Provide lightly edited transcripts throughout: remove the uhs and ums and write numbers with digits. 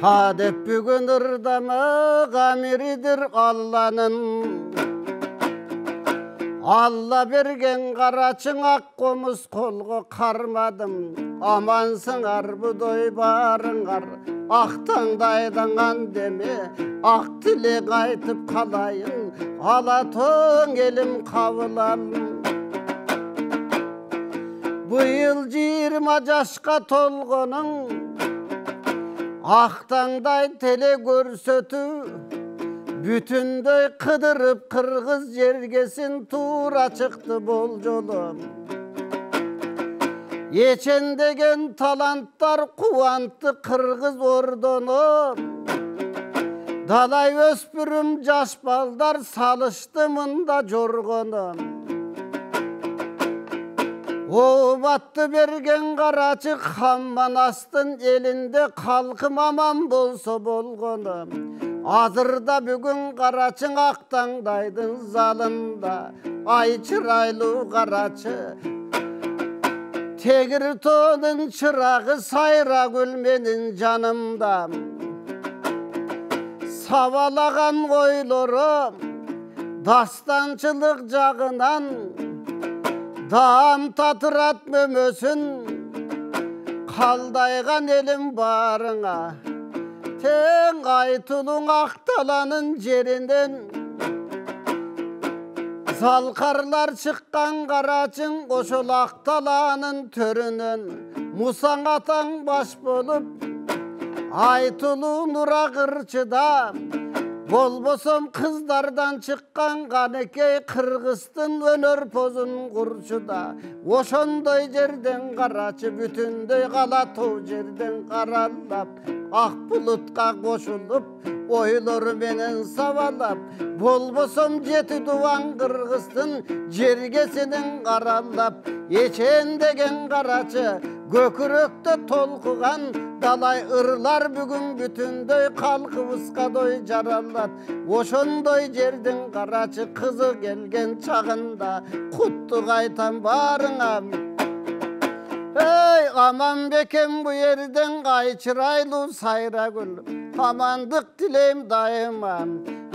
Adep bugün ırdamı gamiridir Allah'ın. Allah bergen qaraçın akkomuz kolgu karmadım. Amansın arbudoy barıngar, aktandaydan demi, ak tilek aytıp kalayın, alatın elim kavılalım. Bu yıl 20 yaşka tolgonun, aktangday tele görsötü, bütünдөй kıdırıp Kırgız yergesin tuğra çıktı bol jolum. Eçen degen talantlar kuvantı Kırgız ordonu. Dalay öspürüm jaş baldar salıştı mında jorgonum. O battı bergen qaraçık hamman astın elinde kalkım aman bolsa bolgonum. Azırda bugün qaraçın aktangdaydın zalında, ay çıraylı qaraçı. Tegir tonun çırağı sayra gülmenin canımda. Savalagan koylorum, dastançılık jagınan, dağım tatırat mömösün, kaldaygan elim barına. Ten aytulun aktalanın jerinden, salkarlar çıkkan qaraçın koşul aktalanın törünün. Musan atan baş bolup, aytulu nura kırçıda, bolbosom kızlardan çıkkan kanekey Kırgız'tın önör pozun kurçuda. Oşondoy jerden qaraçı bütünдөй kalatu jerden karallap, ak bulutqa koşulup, oyloru menen savalap, bolbosom jeti duvan Kırgız'tın jergesinin karallap. Eçen degen qaraçı gökürökte tolkugan, dalay ırlar bugün bütünдөй kalkıbızga doy jarallat. Oşondoy жердin qaraçı kızı gelgen çağında, kuttu kaytan barına. Hey aman bekem bu yerden kayçıraylı sayra gül, amandık dileyim daima.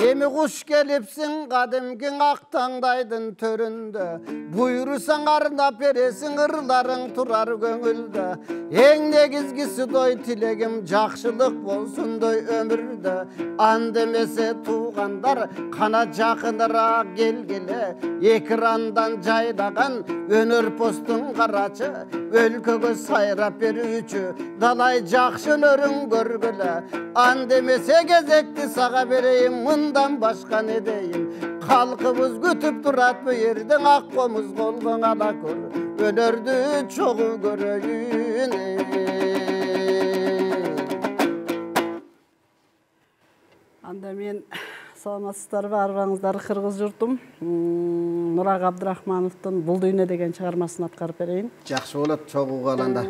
Emi kuş gelipsin kadimkin aktangdaydın töründe, buyursan arnap beresin ırların turar gönülde. En negizgisi doy tilegim jakşılık bolsun doy ömürde. An demese tuğandar kana jakыныra gelgele, ekrandan jaylagan önör postun qaraçı, өлкөгө сайрап берүүчү далай жакшыларын көргүлө. An demese кезекти сага берейин, мындан башка не дейин. Калкыбыз күтүп турат бу жерден, аккомуз болгон ала көр, өнөрдү чогуу көрөйүн. Анда мен саламатсыздарбы, арбаңыздар Кыргыз журтум. Нурак Абдрахмановдун Бул дүйнө деген чыгармасын аткарып берейин. Жакшы болот, чогуу калганда.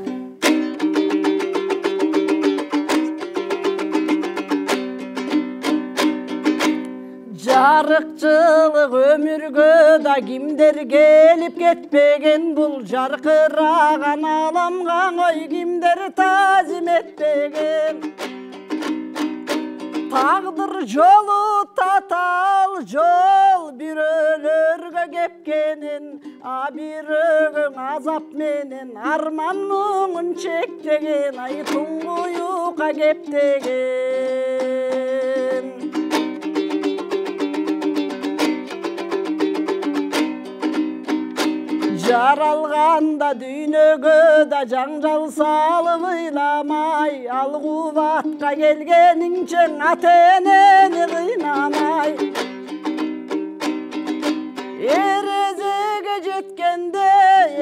Жарыкчылык өмүргө да кимдер келип кетпеген, бул жаркыраган аламга ой кимдер тазим этпеген. Tağdır jolu tatal jol, bирөөлөргө кепкенин, бирөөгөң азап менен арман муңун чектеген, ай туңгуюка кептеген. Жаралганда дүйнөгө да жаңжал салып ыйламай, ал кубатка келгениңчең ата-энени кыйнамай. Эрезеге жеткенде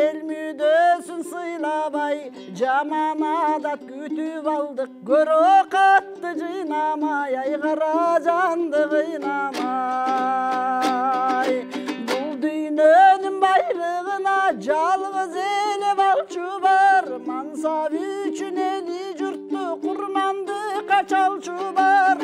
эл мүдөсүн сыйлабай, жаман адат күтүп алдык, көрө катты жыйнамай, ай кара жанды кыйнамай. Бул дүйнөнүн байлыгына жалгыз эле балчу бар, мансап үчүн эли журтту курманды качалчу бар.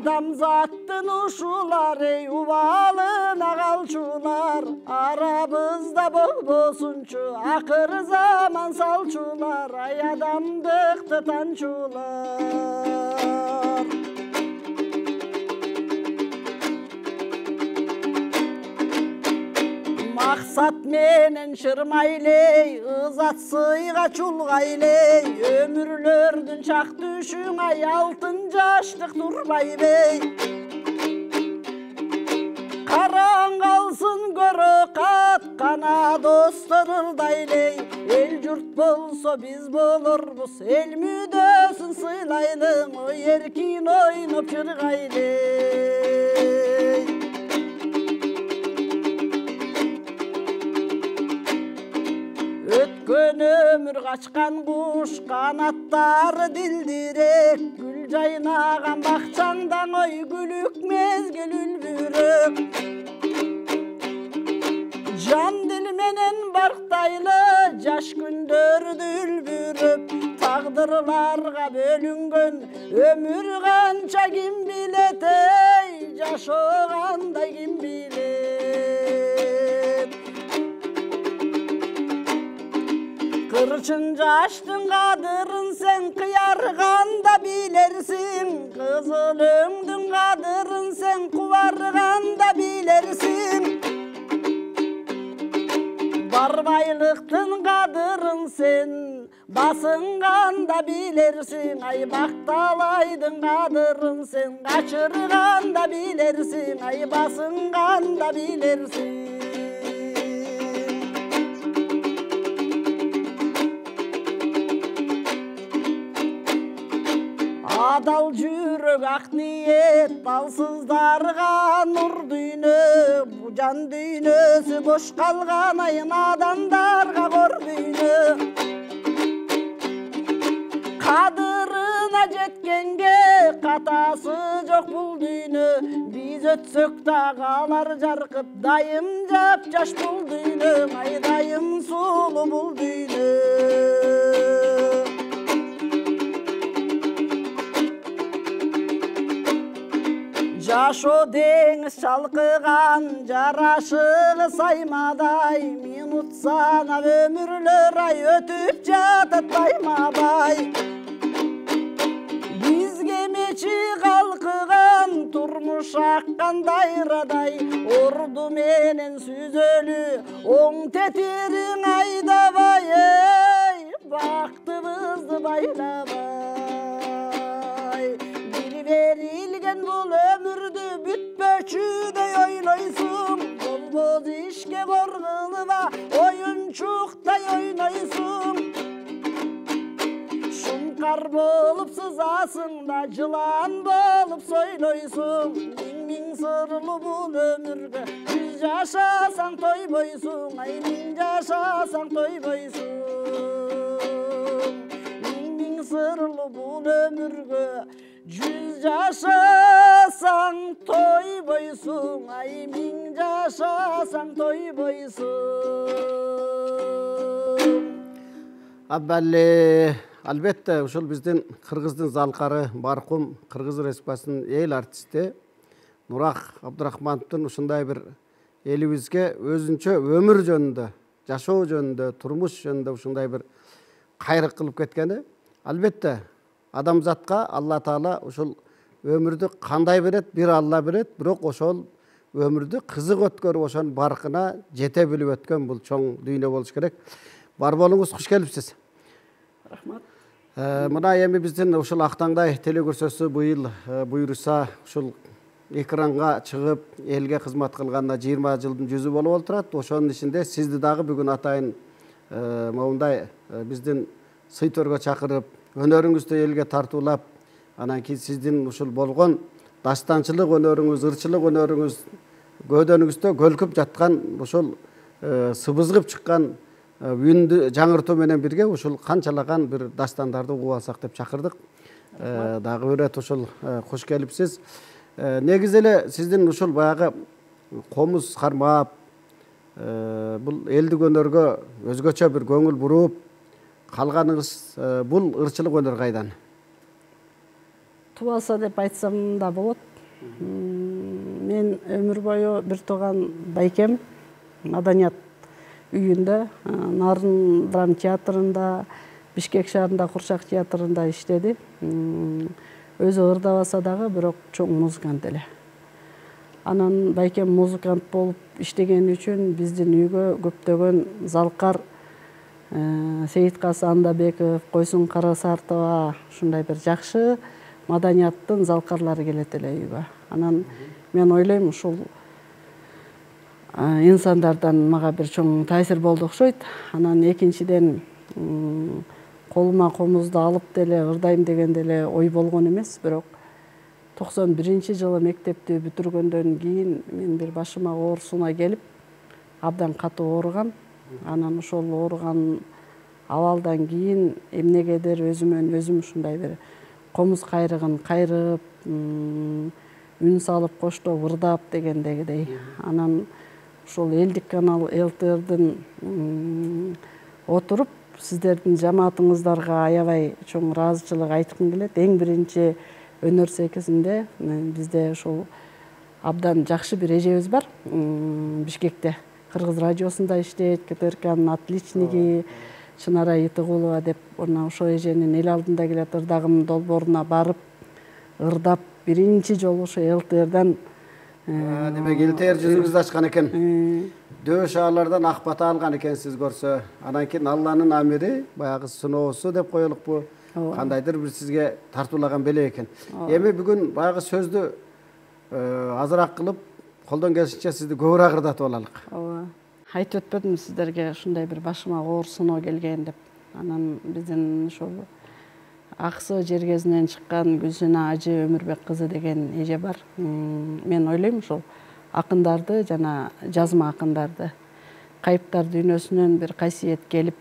Адамзаттын ушулар ей убалына калчулар, арабызда болбосунчу акыр заман салчулар, ай адамдыкты танчулар. Мақсат менен шырмайлей, ызат сыйга чулгайлей, өмүрлөрдүн чак түшүң ай алтын жаштык турбайбей. Караң калсын көрө каткана достор ырдайлей, эл журт болсо биз болорбуз, эл мүдөсүн сыйлайлы, ой эркин ойноп жыргайлей. Өткөн өмүр качкан куш, канаттары дилдирек, гүл жайнаган бакчаңдан ой гүлүк мезгил үлбүрөк. Жан дил менен барктайлы, жаш күндөрдү үлбүрөп, тагдырларга бөлүнгөн өмүр канча ким билет, ей жашагандай ким билет. Кырчын жаштын кадырын сен кыярганда билерсиң, кызыл өңдүн кадырын сен кубарганда билерсиң. Бар байлыктын кадырын сен басынганда билерсиң, ай бакталайдын кадырын сен качырганда билерсиң, ай басынганда билерсиң. Адал жүрөк ак ниет, алсыздарга нур дүйнө, бу жан дүйнөсү бош калган ай надандарга кор дүйнө. Кадырына жеткенге катасы жок бул дүйнө, биз өтсөк дагы алар жаркып, дайым жап-жаш бул дүйнө, ай дайым сулуу бул дүйнө. Жашоо деңиз чалкыган, жарашыгы саймадай, минут санап өмүрлөр ай өтүп жатат баймабай. Бизге мечи калкыган, турмуш аккан дайрадай, орду менен сүзөлү оң тетириң айдабай, эй бактыбызды байлабай. Берилген бул өмүрдү бүтпөчүдөй ойлойсуң, болбоз ишке коргулуба оюнчуктай ойнойсуң. Шумкар болуп сызасың да жылан болуп сойлойсуң, миң сырлуу бул өмүргө жүз жашасаң тойбойсуң, ай миң жашасаң тойбойсуң. Миң сырлуу бул өмүргө жүз жашасаң тойбойсуң, ай миң жашасаң тойбойсуң. Албетте ушул биздин кыргыздын залкары маркум Кыргыз Республикасынын эл артисти Нурак Абдрахмановдун ушундай бир элибизге өзүнчө өмүр жөнүндө, жашоо жөнүндө, турмуш жөнүндө ушундай бир кайрык кылып кеткени албетте адамзатка Алла Таала ушул өмүрдү кандай берет, бир Алла берет, бирок ошол өмүрдү кызык өткөрүп ошонун баркына жете билип өткөн бул чоң дүйнө болуш керек. Бар болуңуз, куш келипсиз. Рахмат. Мына эми биздин ушул Актаңдай телекөрсөтүүсү быйыл буйруса ушул экранга чыгып элге кызмат кылганына 20 жылдын жүзү болуп отурат. Ошонун ичинде сизди дагы бүгүн атайын моундай биздин сыйтөргө чакырып, өнөрүңүздү элге тартуулап, анан кийин сиздин ушул болгон дастанчылык өнөрүңүз, ырчылык өнөрүңүз көдөнүңүздө көлкүп жаткан ушул сыбызгып чыккан үндү жаңыртуу менен бирге ушул канчалаган бир дастандарды угуп алсак деп чакырдык. Дагы бир рет ушул куш келипсиз. Негизи эле сиздин ушул баягы комуз кармап, бул элдик өнөргө өзгөчө бир көңүл буруп калганыңыз, бул ырчылык өнөр кайдан? Тубалса деп айтсам да болот. Мен өмір бойы бір туған байкем Маданият үйінде, Нарын драм театрында, Бишкек шаарында Курчак театрында иштеди. Өзү ырдабаса дагы, бирок чоң музыкант эле. Анан байкем музыкант болуп иштеген үчүн биздин үйгө көптөгөн залкар, Сейиткасы Андабеков, Койсун Карасартова, ушундай бир жакшы маданияттын залкарлары келет эле үйгө. Анан мен ойлойм, ушул инсандардан мага бир чоң таасир болду окшойт. Анан экинчиден колума комузду алып деле ырдайм деген деле ой болгон эмес, бирок 91-жылы мектепти бүтүргөндөн кийин мен бир башыма оорусуна келип, абдан катуу ооругам. Анан ошол ооруган абалдан кийин эмнегедир өзүмөн өзүм ушундай бир комуз кайрыгын кайрып, үн салып коштоп ырдап дегендегидей. Анан ошол элдик канал ЛТРдин отуруп, сиздердин жамаатыңыздарга аябай чоң ыраазычылык айткым келет. Эң биринчи өнөр секизинде бизде ошол абдан жакшы бир эжебиз бар. Бишкекте Кыргыз радиосунда иштейт, КТРКнын отличниги Чынара Итыгулова деп, ошол эженин эл алдында келет ырдагым долбооруна барып, ырдап, биринчи жолу ошо ЛТРдан демек ЛТР жүзүңүздү ачкан экен. Дөш шаарлардан ак бата алган экенсиз көрсө. Анан кийин Алланын амири, баягы сыноосу деп коелукпу, кандайдыр бир сизге тартуулаган беле экен. Эми бүгүн баягы сөздү азыраак кылып, колдон келишинче сизди көбүрөөк ырдатып алалык. Айтып өтпөдүм сиздерге ушундай бир башыма оор сыноо келген деп. Анан биздин ошол Аксы жергезинен чыккан Гүлсүнө Ажы Өмүрбек кызы деген эже бар. Мен ойлойм, ошол акындарды жана жазма акындарды кайыптар дүйнөсүнөн бир касиет келип,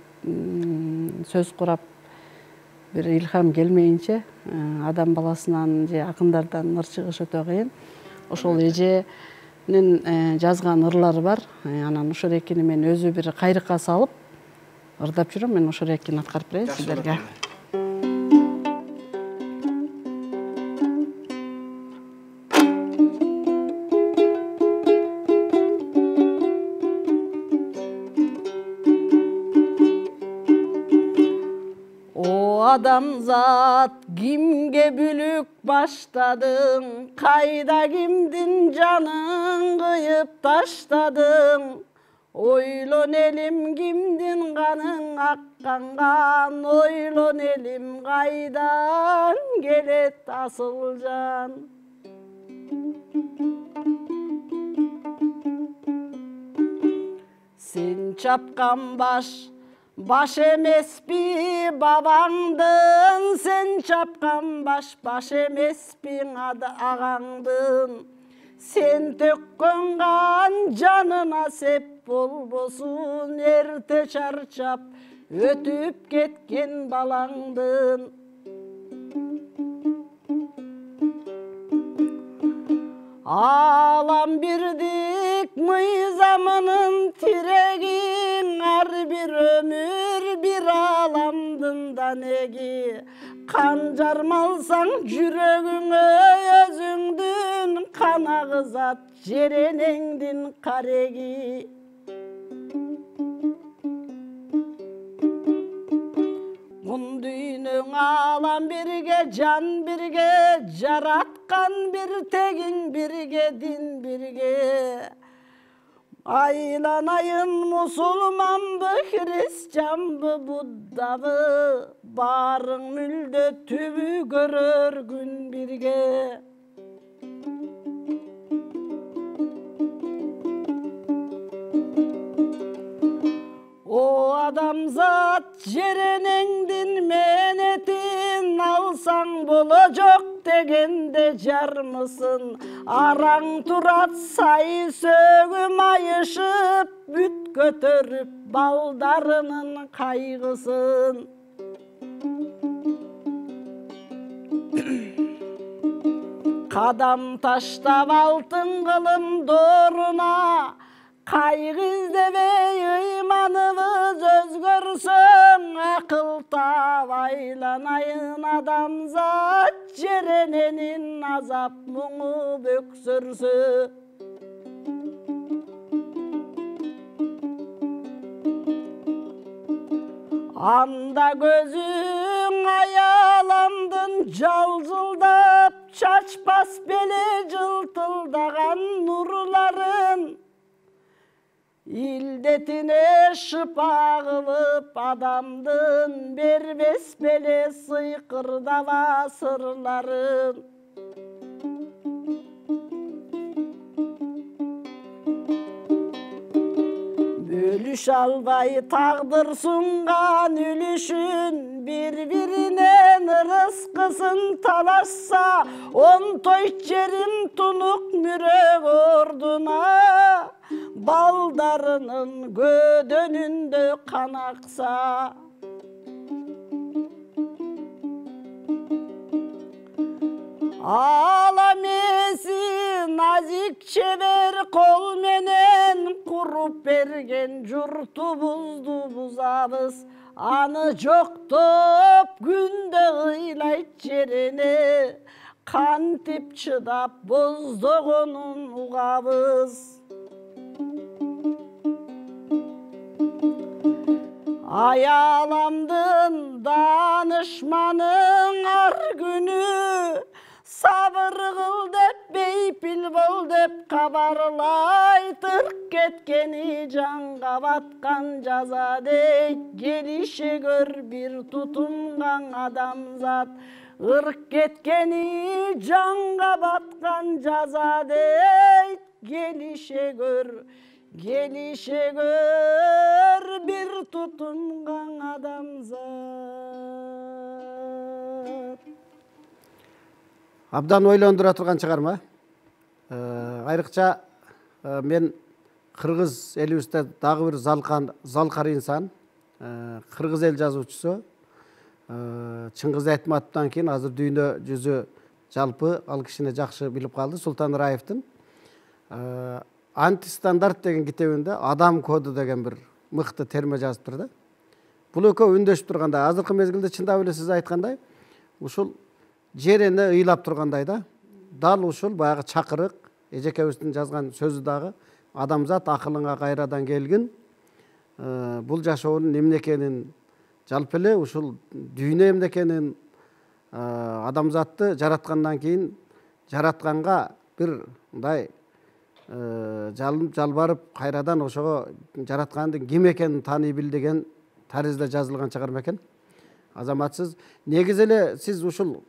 сөз курап, бир илхам келмейинче адам баласынан же акындардан ыр чыгыш өтө кыйын. Ошол эженин жазган ырлары бар. Анан ошол экини мен өзү бир кайрыкка салып ырдап жүрөм. Мен ошол экини аткарып берейин сиздерге. Адамзат кимге бүлүк баштадың, кайда кимдин жанын кыйып таштадың? Ойлон элим кимдин канын акканган, ойлон элим кайдан келет асыл жан? Сен чапкан баш эмеспи бабаңдын, сен чапкан баш эмеспи агаңдын. Сен төккөн кан жанына сеп болбосун, эрте чарчап өтүп кеткен балаңдын. Алам бирдик мыйзамынын тирегин, ар бир өмүр бир аламдын данеги. Кан жармалсаң жүрөгүңө өзүңдүн, кан агызат жеренеңдин кареги. Мун дүйнөң алам бирге, жан бирге, жараткан бир тегиң бирге, дин бирге. Айланайын мусулманбы, христианбы, буддабы, барың мүлдө түбү көрөр күн бирге. О адамзат, жеренеңдин менетин алсаң боложок дегенде жармысың? Араң турат сай сөгү майышып, бүт көтөрүп балдарынын кайгысын. Кадам таштап алтын кылым дооруна, Кайгы издебей ыйманыбыз өзгөрсөң, акыл таап айланайын адамзат, жерененин азап муңу бөксөрсө. Анда көзүң аяламдын жалжылдап, чачпас беле жылтылдаган нурларын, илдетине шыпа кылып адамдын бербес беле сыйкырдаба сырларын. Bölüş albay taqdır sungan ülüşün, bir-birinen rızkısın talaşsa, on toy çerim tunuk mürek orduna, baldarının gödönünde kan aksa. Alamesi nazik çever kol menen, kurup bergen jurtubuzdu buzabız. Anı joktop günde ıylayt жерine, kantip çıdap bozdoğunun uğabız. Ayalamdın danışmanın ar günü, sabır kıl dep beypil bol dep kabarlay, tırk ketkeni canga batkan jaza dey, gelişe gör bir tutungan adamzat. Irk ketkeni canga batkan jaza dey, gelişe gör bir tutungan adamzat. Абдан ойлондура турган чыгарма. Айрыкча мен кыргыз элибизде дагы бир залкар инсан, кыргыз эл жазуучусу Чыңгыз Айтматовдон кийин азыр дүйнө жүзү жалпы ал кишини жакшы билип калды. Султан Раевдин антистандарт деген китебинде адам коду деген бир мыкты терме жазыптыр да. Бул экөө үндөшүп турганда, азыркы мезгилде чындап эле сиз айткандай, ушул жерени ыйлап тургандай да. Дал ушул баягы чакырык, эжекебиздин жазган сөзү дагы адамзат акылыңа кайрадан келгин. Бул жашоонун эмне экенин, жалпы эле ушул дүйнө эмне экенин, адамзатты жараткандан кийин жаратканга бир мындай жалбарып кайрадан ошого жараткандын ким экенин тааный бил деген таризде жазылган чыгарма экен. Азаматсыз, негизи эле сиз ушул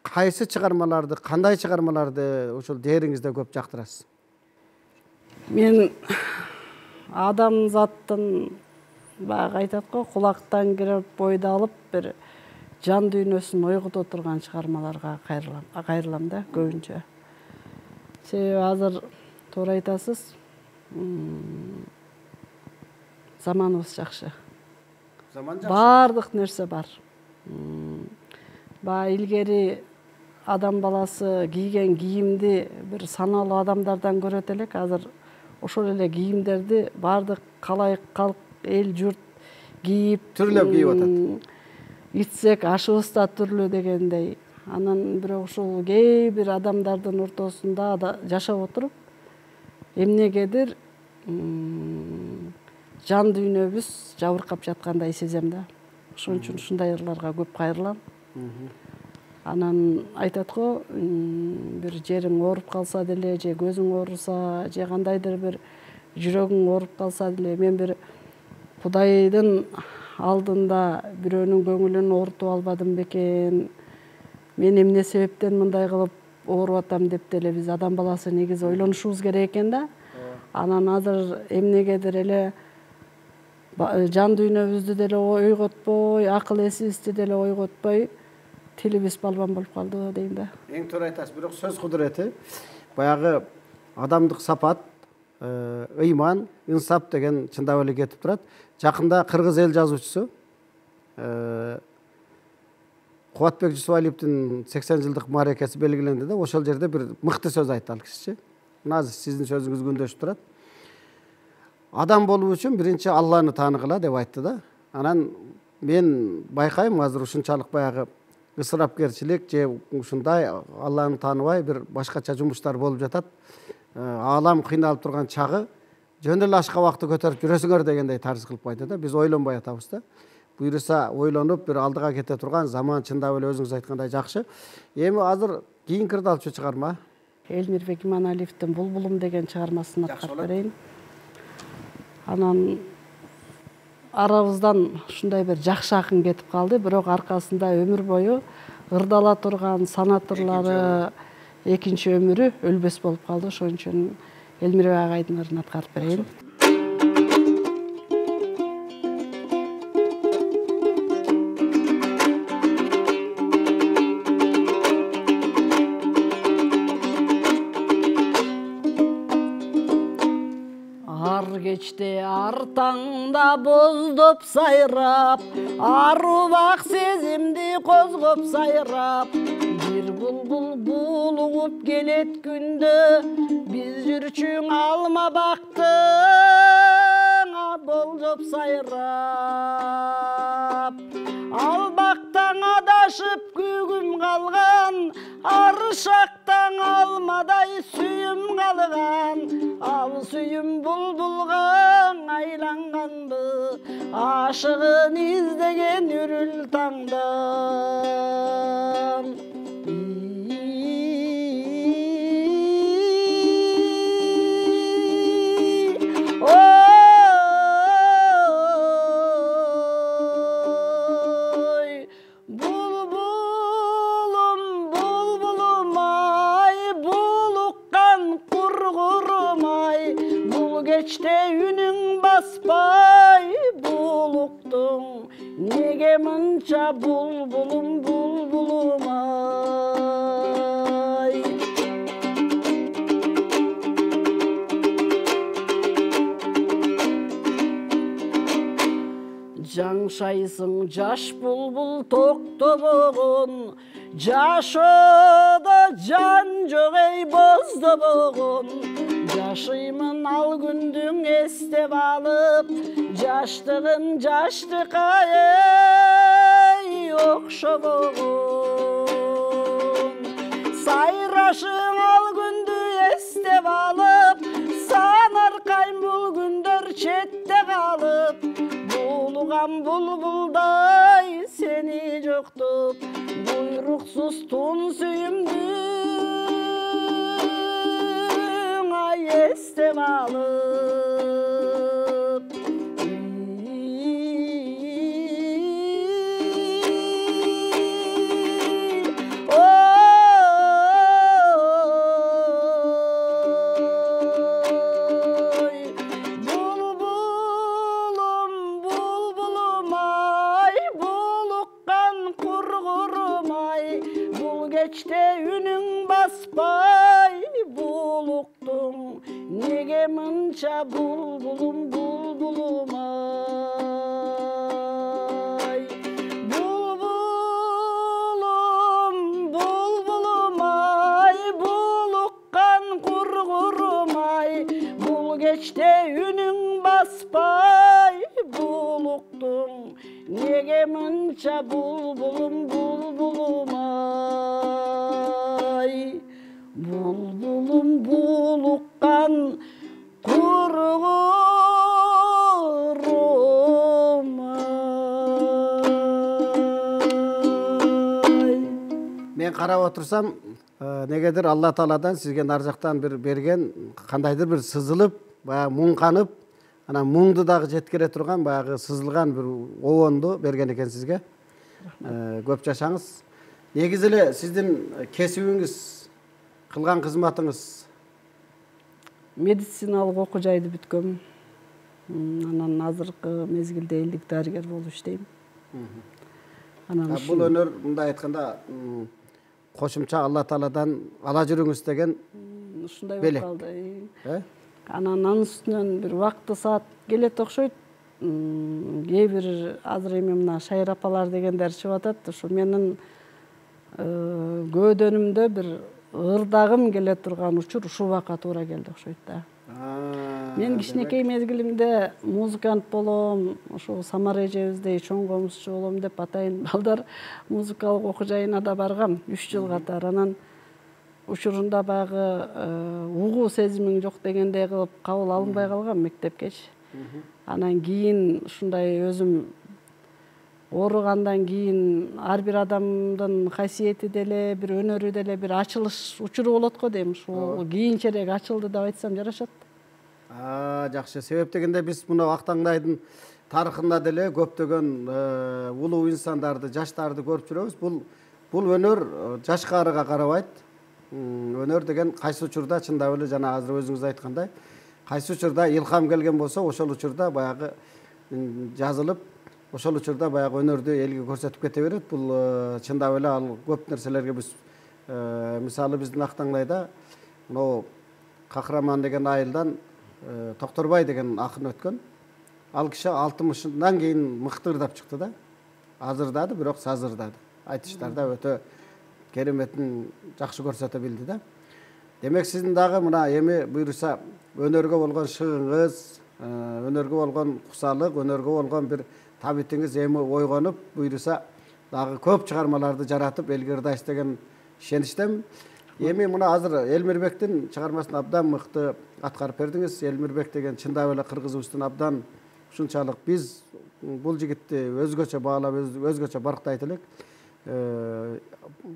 кайсы чыгармаларды, кандай чыгармаларды ушул дээриңизде көп жактырасыз? Мен адамзаттын баягы айтат го, кулактан кирип бойду алып бир жан дүйнөсүн ойгото турган чыгармаларга кайрылам да көбүнчө. Себеби азыр туура айтасыз, заманыбыз жакшы. Бардык нерсе бар. Илгери адам баласы кийген кийимди бир саналуу адамдардан көрөт элек, азыр ошол эле кийимдерди бардык калайык калк, эл журт кийип, түрлөп кийип атат. Итсек ашыбыз да түрлүү дегендей. Анан бирок ушул кээ бир адамдардын ортосунда жашап отуруп, эмнегедир жан дүйнөбүз жабыркап жаткандай сезем да. Ошон үчүн ушундай ырларга көп кайрылам. Анан айтат го, бир жериң ооруп калса деле, же көзүң ооруса, же кандайдыр бир жүрөгүң ооруп калса деле, мен бир Кудайдын алдында бирөөнүн көңүлүн оорутуп албадым бекен, мен эмне себептен мындай кылып ооруп атам деп деле биз адам баласы негизи ойлонушубуз керек экен да. Анан азыр эмнегедир эле жан дүйнөбүздү деле ойготпой, акыл эсибизди деле ойготпой, тилибиз балбан болуп калды дейм да. Эң туура айтасыз, бирок сөз кудурети, баягы адамдык сапат, ыйман, инсап деген чындап эле кетип турат. Жакында кыргыз эл жазуучусу Кубатбек Жусупалиевдин 80 жылдык мааракеси белгиленди да, ошол жерде бир мыкты сөз айтты ал кишичи. Мына сиздин сөзүңүзгө үндөшүп турат. адам болуу үчүн биринчи Алланы тааныгыла деп айтты да. Анан мен байкайм азыр ушунчалык баягы ысырапкерчилик же ушундай Алланы тааныбай бир башкача жумуштар болуп жатат. Аалам кыйналып турган чагы жөн эле ашкабакты көтөрүп жүрөсүңөр дегендей тарз кылып айтты да. Биз ойлонбой атабыз да. Буюрса ойлонуп бир алдыга кете турган заман чындап эле өзүңүз айткандай жакшы. Эми азыр кийинки ырдалчу чыгарма Элмирбек Иманалиевдин Булбулум деген чыгармасын аткарып берейин. Анан арабыздан ушундай бир жакшы акын кетип калды, бирок аркасында өмүр бою ырдала турган санатырлары экинчи өмүрү өлбөс болуп калды. Ошон үчүн Элмирбек агайдын ырын аткарып берейин. Кечте артаңда боздоп сайрап, арубак сезимди козгоп сайрап, бир булбул булугуп келет күндө, биз жүрчүң алма бактыңа болжоп сайрап. Ал бактан адашып күгүм калган, аршактан алмадай сүйүм калган, ал сүйүм булбулга айланганбы, ашыгын издеген үрүл таңдан. Кечте үнүң баспай булуктуң, неге мынча булбулум булбулум ай. Жаңшайсың жаш булбул токтобогон, жашоодо жан жок эй боздобогон. Жашыймын ал күндүң эстеп алып, жаштыгым жаштыкка эй окшобогон. Сайрашың ал күндү эстеп алып, санаркайм бул күндөр четте калып, булугам булбулдай сени жоктоп, буйруксуз тун сүйүмдү эстеп алып. Булбулум, булбулум ай, булуккан кургурум ай, бул кечте үнүң баспай булуктуң, неге мынча булбулум булбулум ай. Булбулум, булбулум ай, булуккан кургурум ай, бул кечте үнүң баспай булуктуң, неге мынча булбулум булбулум ай. Булбулум булуккан кургурум ай. Мен карап отурсам, негедир Алла Тааладан сизге нар жактан бир берген кандайдыр бир сызылып, баягы муңканып, анан муңду дагы жеткире турган баягы сызылган бир обонду берген экен сизге. Көп жашаңыз. Негизи эле сиздин кесибиңиз, кылган кызматыңыз медициналык окуу жайды бүткөм. Анан азыркы мезгилде элдик дарыгер болуп иштейм. Анан бул өнөр мындай айтканда кошумча Алла Тааладан ала жүрүңүз деген ушундай болуп калды. Анан анын үстүнөн бир убакыт саат келет окшойт. Кээ бир азыр эми мына Шайыр апалар дегендер чыгып атат. Ушу менин көөдөнүмдө бир ырдагым келе турган учур ушул убакка туура келди окшойт да. Мен кичинекей мезгилимде музыкант болом, ошо Самар эжебиздей чоң комузчу болом деп атайын балдар музыкалык окуу жайына да баргам 3 жыл катар. Анан учурунда баягы угуу сезимиң жок дегендей кылып кабыл алынбай калгам мектепкечи. Анан кийин ушундай өзүм ооругандан кийин ар бир адамдын касиети деле, бир өнөрү деле бир ачылыш учуру болот го дейм. Ушул кийинчерээк ачылды деп айтсам жарашат. Жакшы. Себеп дегенде биз мына Актаңдайдын тарыхында деле көптөгөн улуу инсандарды, жаштарды көрүп жүрөбүз. Бул өнөр жашкарыга карабайт. Өнөр деген кайсы учурда чындап эле жана азыр өзүңүз айткандай, кайсы учурда илхам келген болсо, ошол учурда баягы жазылып, ошол учурда баягы өнөрдү элге көрсөтүп кете берет. Бул чындап эле ал көп нерселерге биз мисалы биздин Актаңдайда мына Кахраман деген айылдан Токторбай деген акын өткөн. Ал киши 60-дан кийин мыкты ырдап чыкты да. Азырдады, бирок сазырдады. Айтыштарда өтө кереметин жакшы көрсөтө билди да. Демек сиздин дагы мына эми буйруса өнөргө болгон шыгыңыз, өнөргө болгон кусалык, өнөргө болгон бир табитиңиз эми ойгонуп, буйруса дагы көп чыгармаларды жаратып элге ырдайсыз деген ишеничтемин. Эми мына азыр Элмирбектин чыгармасын абдан мыкты аткарып бердиңиз. Элмирбек деген чындап эле кыргызыбыздын абдан ушунчалык биз бул жигитти өзгөчө баалап, өзгөчө барктайт элек.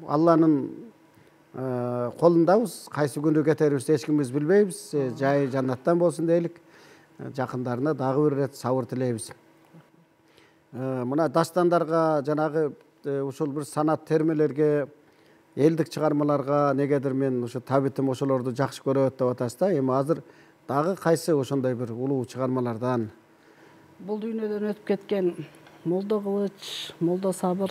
Алланын колундабыз. Кайсы күнү кетерибизди эч кимибиз билбейбиз. Жайы жаннаттан болсун дейлик. Жакындарына дагы бир ирет сабыр тилейбиз. Мына дастандарга жанагы ушул бир санат термелерге, элдик чыгармаларга негедир мен ушу табитим ошолорду жакшы көрөт деп атасыз да. Эми азыр дагы кайсы ошондой бир улуу чыгармалардан? Бул дүйнөдөн өтүп кеткен Молдо Кылыч, Молдо Сабыр,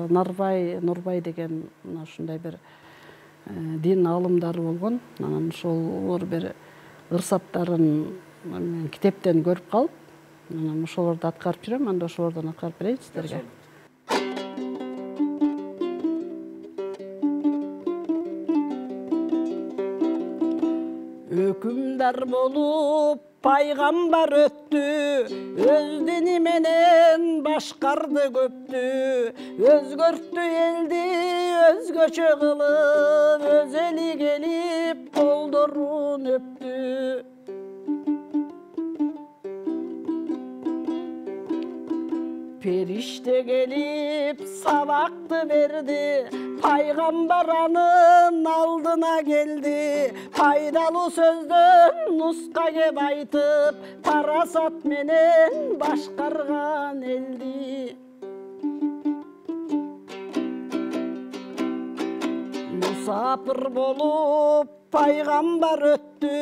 Нурбай деген ушундай бир дин аалымдары болгон. Анан ошолор бир ырсаттарын китептен көрүп калып, анан ошолорду аткарып жүрөм. Анда ошолордон аткарып берейин сиздерге. Өкүмдар болуп пайгамбар өттү, өз дини менен башкарды көптү, өзгөрттү элди өзгөчө кылып, өз эли келип колдорун өптү. Периште келип сабакты берди, пайгамбар анын алдына келди. Пайдалуу сөздөн нуска кеп айтып, парасат менен башкарган элди. Мусапыр болуп пайгамбар өттү,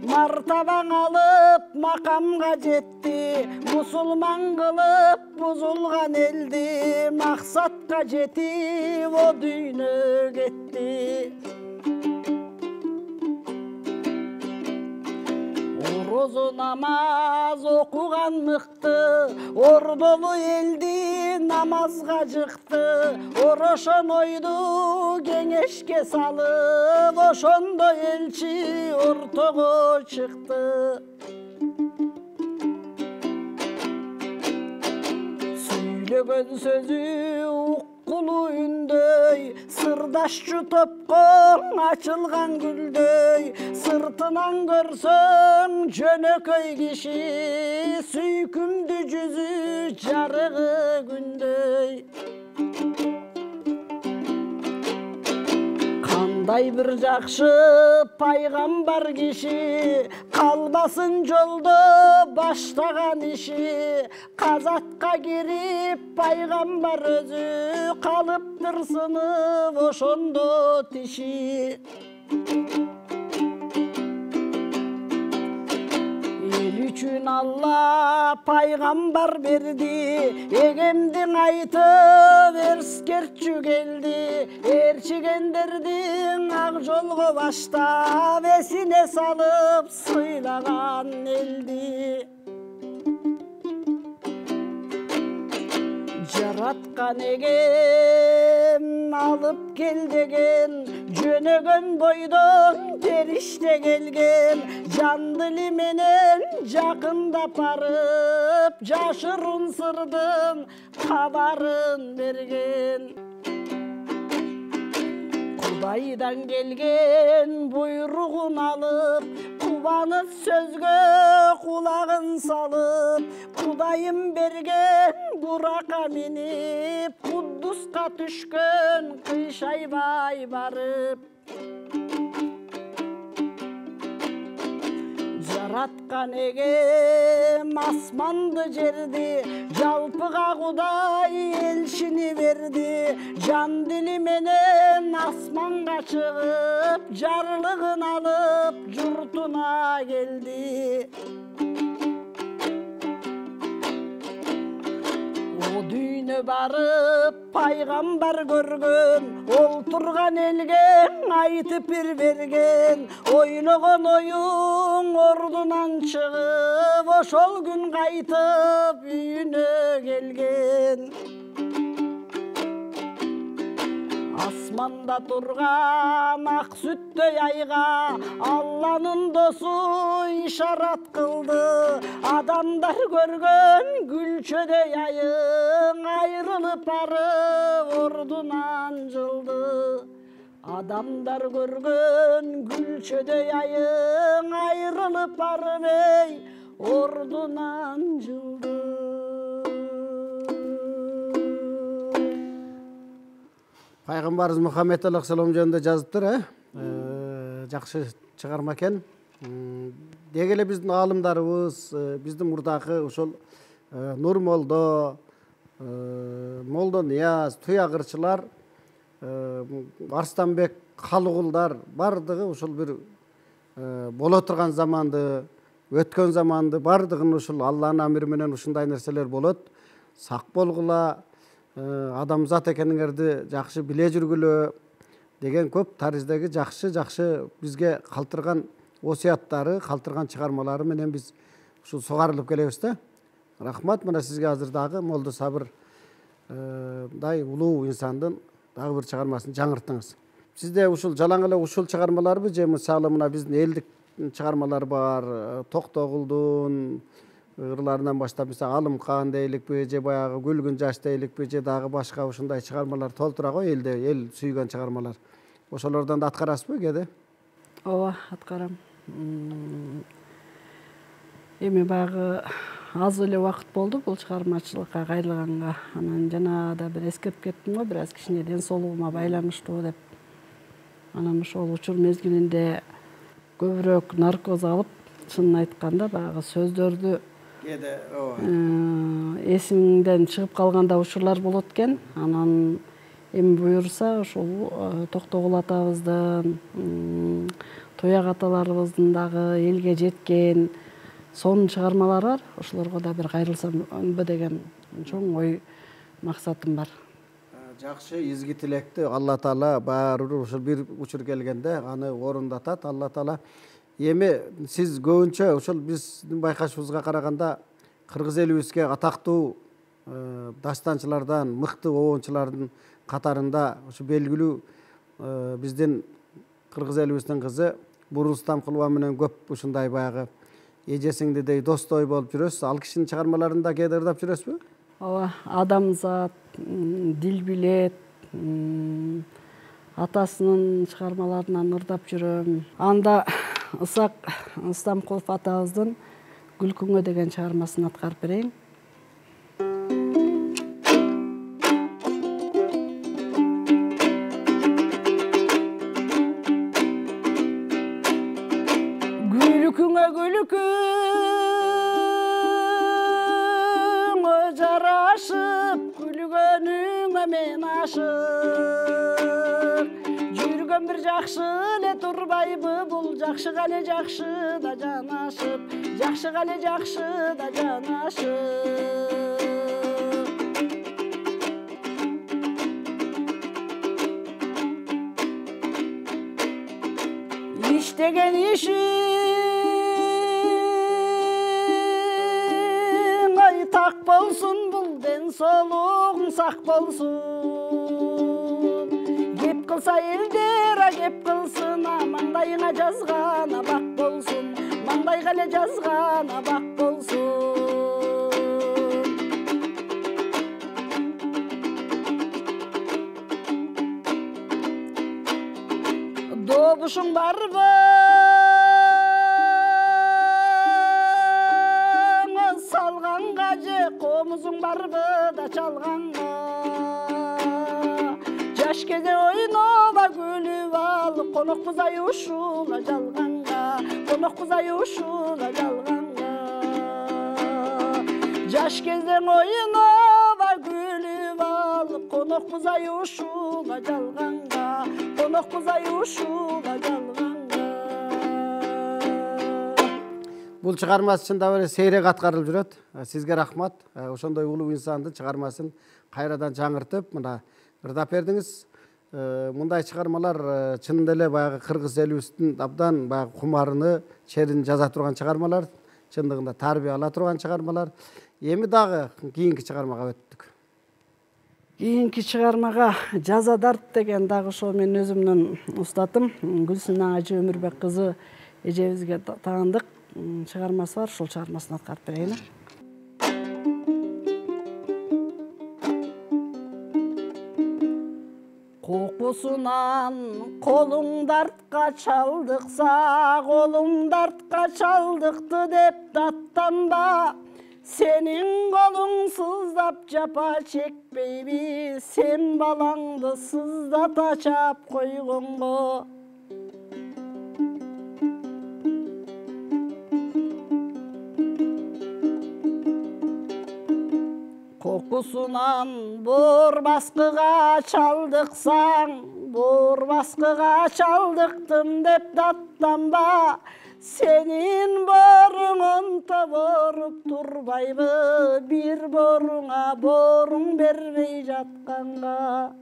мартабаң алып макамга жетти. Мусулман кылып бузулган элди, максатка жетип о дүйнө кетти. Орозо намаз окуган мыкты, ордолу элди намазга жыкты. Орошон ойду кеңешке салып, ошондо элчи ортого чыкты. Сөйлөгөн сөзү уккулуу үндөй, сырдашчу топко ачылган гүлдөй. Сыртынан көрсөң жөнөкөй киши, сүйкүмдүү жүзү жарыгы күндөй. Кандай бир жакшы пайгамбар киши, калбасын жолдо баштаган иши. Казатка кирип пайгамбар өзү, калыптыр сынып ошондо тиши. Эл үчүн Алла пайгамбар берди, эгемдиң айтып эрскерчү келди. Ээрчигендердин ак жолго баштап, эсине салып сыйлаган элди. Жараткан эгем ал алып кел деген, жөнөгөн бойдон периште келген, жан дили менен жакындап барып, жашырын сырдын кабарын берген. Кудайдан келген буйругун алып, кубанып сөзгө кулагын салып, Кудайым берген бурака минип, Куддуска түшкөн кыйшайбай барып. Жараткан эгем асманды жерди, жалпыга Кудай элчини берди. Жан дили менен асманга чыгып, жарлыгын алып журтуна келди. О дүйнө барып пайгамбар көргөн, ол турган элге айтып бир берген. Ойлогон оюң ордунан чыгып, ошол күн кайтып үйүнө келген. Асманда турган ак сүттөй айга Алланын досу ишарат кылды. Адамдар көргөн гүлчөдөй айың айрылып барып ордунан жылды. Адамдар көргөн гүлчөдөй айың айрылып барып ордунан жылды. Пайгамбарыбыз Мухаммед алейхиссалам жөнүндө жазыптыр, жакшы чыгарма экен. Деги эле биздин аалымдарыбыз, биздин мурдакы ошол Нур молдо, Молдо Нияз, Туягырчылар, Арстанбек, Калыгулдар бардыгы ошол бир боло турган заманды, өткөн заманды бардыгын ушул Алланын амри менен ушундай нерселер болот. Сак болгула, адамзат экениңерди жакшы биле жүргүлө деген көп тарыздагы жакшы бизге калтырган осуяттары, калтырган чыгармалары менен биз ушул сугарылып келебиз да. Рахмат, мына сизге азыр дагы Молдо Сабыр дай улуу инсандын дагы бир чыгармасын жаңырттыңыз. Сизде ушул жалаң эле ушул чыгармаларбы же мисалы мына биздин элдик чыгармалар бар, Токтогулдун ырларынан баштап мисалы Алымкан дейликпи же баягы Күлгүн жаш дейликпи же дагы башка ушундай чыгармалар толтура го, элде эл сүйгөн чыгармалар. Ошолордон да аткарасызбы кээде? Ооба, аткарам. Эми баягы аз эле убакыт болду бул чыгармачылыкка кайрылганга. Анан жана да бир эскертип кеттим го, бир аз кичине ден соолугума байланыштуу деп. Анан ошол учур мезгилинде көбүрөөк наркоз алып, чынын айтканда баягы сөздөрдү эсимден чыгып калганда учурлар болот экен. Анан эми буюрса ошол Токтогул атабыздын, Туяк аталарыбыздын дагы элге жеткен сонун чыгармалары бар. Ошолорго да бир кайрылсамбы деген чоң ой максатым бар. Жакшы изги тилекти Алла Таала баары ушул бир учур келгенде аны орундатат Алла Таала. Эми сиз көбүнчө ошол биздин байкашыбызга караганда кыргыз элибизге атактуу дастанчылардан, мыкты обончулардын катарында ушу белгилүү биздин кыргыз элибиздин кызы Бурустам Кулба менен көп ушундай баягы эжесиңдидей достой болуп жүрөсүз. Ал кишинин чыгармаларында кээде ырдап жүрөсүзбү? Ооба, Адамзат, Дил билет, атасынын чыгармаларынан ырдап жүрөм. Анда Ысак Ыстамкулов атабыздын Күлкүңө деген чыгармасын аткарып берейин. Күлкүңө күлкүңө жарашып, күлгөнүңө мен ашык. Жүргөн бир жакшы эле турбайбы, бул жакшыга эле жакшы да жанашып, жакшыга эле жакшы да жанашып. Иштеген ишиң ай так болсун, бул ден соолугуң сак болсун. болса елдер кеп қылсын, маңдайыңа жазғаны бақ болсын, маңдайға эле жазғаны бақ болсын. Добушуң барбы, салғанға же, қомызың барбы да чалғанға. Жаш кезде ойноба күліп ал, қонақпыз ай ушула жалғанға, қонақпыз ай ушула жалғанға. Жаш кезде ойноба күліп ал, қонақпыз ай ушула жалғанға, қонақпыз ай ушула жалғанға. Бұл чыгармасы чындап эле сейрек аткарылып жүрөт. Сизге рахмат. Ошондой улуу инсандын чыгармасын кайрадан жаңыртып, мына ырдап бердиңиз. Мындай чыгармалар чынында эле баягы кыргыз элибиздин абдан баягы кумарыны, черин жаза турган чыгармалар, чындыгында тарбия ала турган чыгармалар. Эми дагы кийинки чыгармага өттүк. Кийинки чыгармага Жаза дарт деген дагы ошо мен өзүмдүн устатым Гүлсүнө Ажы Өмүрбек кызы эжебизге таандык чыгармасы бар, ушул чыгармасын аткарып берейин. Кокусунан колуң дартка чалдыкса, колуң дартка чалдыкты деп даттанба. Сенин колуң сыздап жапа чекпейби, сен балаңды сыздата чап койгонго. Кокусунан бор баскыга чалдыксаң, бор баскыга чалдыктым деп даттанба. Сенин боруң онто боруп турбайбы, бир боруңа боруң бербей жатканга.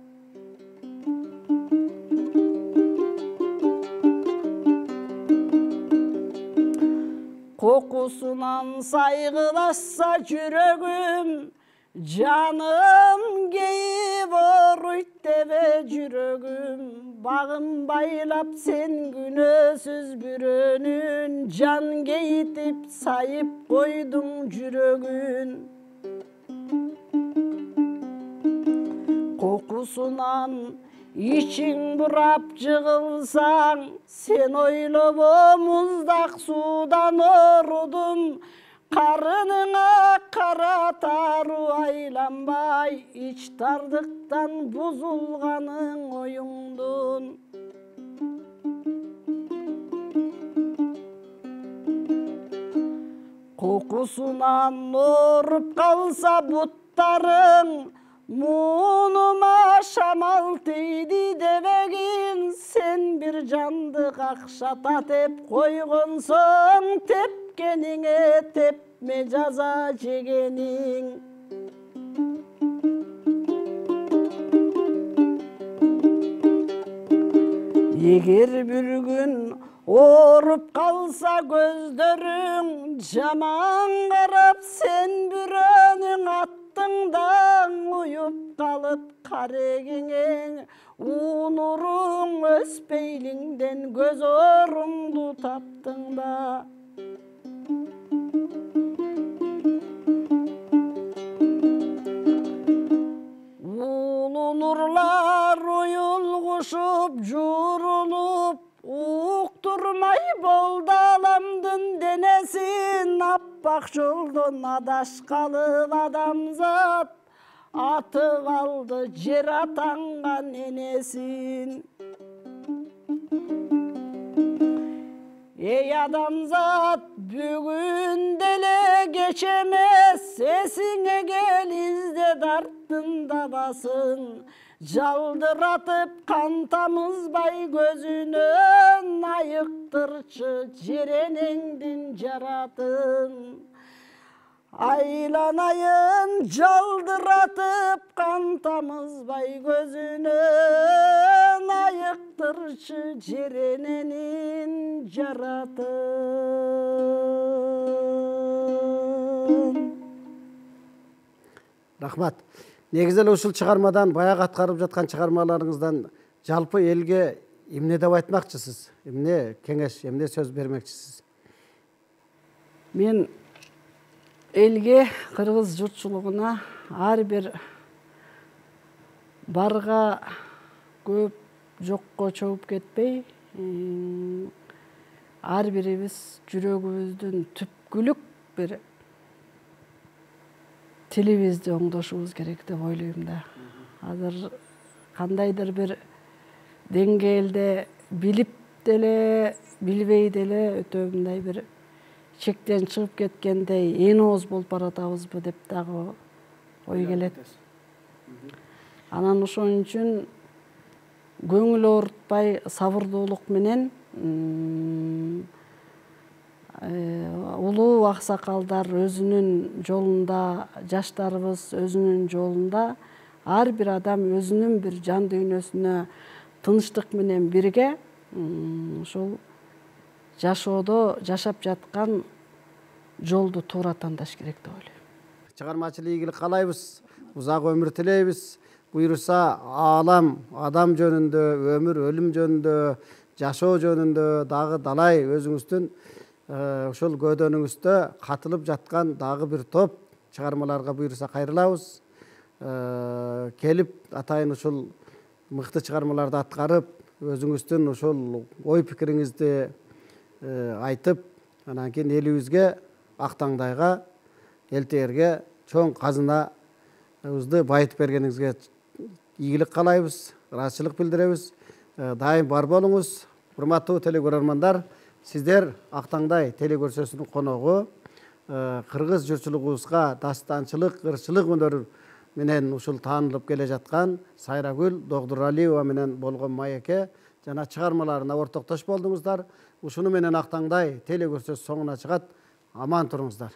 Кокусунан сайгылашса жүрөгүм, жаным кейип оруйт дебе жүрөгүм. Багым байлап сен күнөөсүз бүрөнүн, жан кейитип сайып койдуң жүрөгүн. Кокусунан ичиң бурап жыгылсаң, сен ойлобо муздак суудан орудум. Карыныңа кара тару айланбай, ич тардыктан бузулганың оюңдун. Кокусунан ооруп калса буттарың, муунума шамал тийди дебегин. Сен бир жанды какшата теп койгонсоң, тепкениңе тепме жаза жегениң. Эгер бир күн ооруп калса көздөрүң, жаман карап сен бирөөнүң аттыңдан уюп калып карегиңе. Унуруң өспейлиңден көз оруңду таптың да. Улуу нурлар уюлгушуп журулуп, уктурмай болду аламдын денесин. Аппак жолдон адашкалы адамзат, атып алды жер атанган энесин. Эй адамзат, бүгүн деле кеч эмес, эсиңе кел изде дарттын дабасын. Жалдыратып кан тамызбай көзүнөн, айыктырчы жер энеңдин жаратын. Айланайын жалдыратып кан тамызбай көзүнөн, айыктырчы жер эненин жаратын. Рахмат. Негизи эле ушул чыгармадан, баягы аткарып жаткан чыгармаларыңыздан жалпы элге эмне деп айтмакчысыз? Эмне кеңеш, эмне сөз бермекчисиз? Мен элге, кыргыз журтчулугуна ар бир барга көп жокко чогуп кетпей, ар бирибиз жүрөгүбүздүн түпкүлүк бир тилибизди оңдошубуз керек деп ойлойм да. Азыр кандайдыр бир деңгээлде билип деле, билбей деле өтө мындай бир чектен чыгып кеткендей эң ооз болуп баратабызбы деп дагы ой келет. Анан ошон үчүн көңүл оорутпай сабырдуулук менен улуу аксакалдар өзүнүн жолунда, жаштарыбыз өзүнүн жолунда, ар бир адам өзүнүн бир жан дүйнөсүнө тынчтык менен бирге ушул жашоодо жашап жаткан жолду туура тандаш керек деп ойлойм. Чыгармачылык ийгилик каалайбыз, узак өмүр тилейбиз. Буйруса аалам, адам жөнүндө, өмүр, өлүм жөнүндө, жашоо жөнүндө дагы далай өзүңүздүн ошол көдөнүңүздө катылып жаткан дагы бир топ чыгармаларга буйруса кайрылабыз. Келип атайын ушул мыкты чыгармаларды аткарып, өзүңүздүн ошол ой пикириңизди айтып, анан кийин элибизге ак таңдайга, эл тээрге чоң казынабызды байытып бергениңизге ийгилик каалайбыз, ыраазычылык билдиребиз. Дайым бар болуңуз. Урматтуу телекөрөрмандар, сиздер Ак таңдай телекөрсөсүнүн коногу, кыргыз журтчулугубузга дастанчылык, ырчылык өнөр менен ушул таанылып келе жаткан Сайрагүл Догдуралиева менен болгон маекке жана чыгармаларына ортоктош болдуңуздар. Ушуну менен Ак таңдай телекөрсөсү соңуна чыгат. Аман туруңуздар.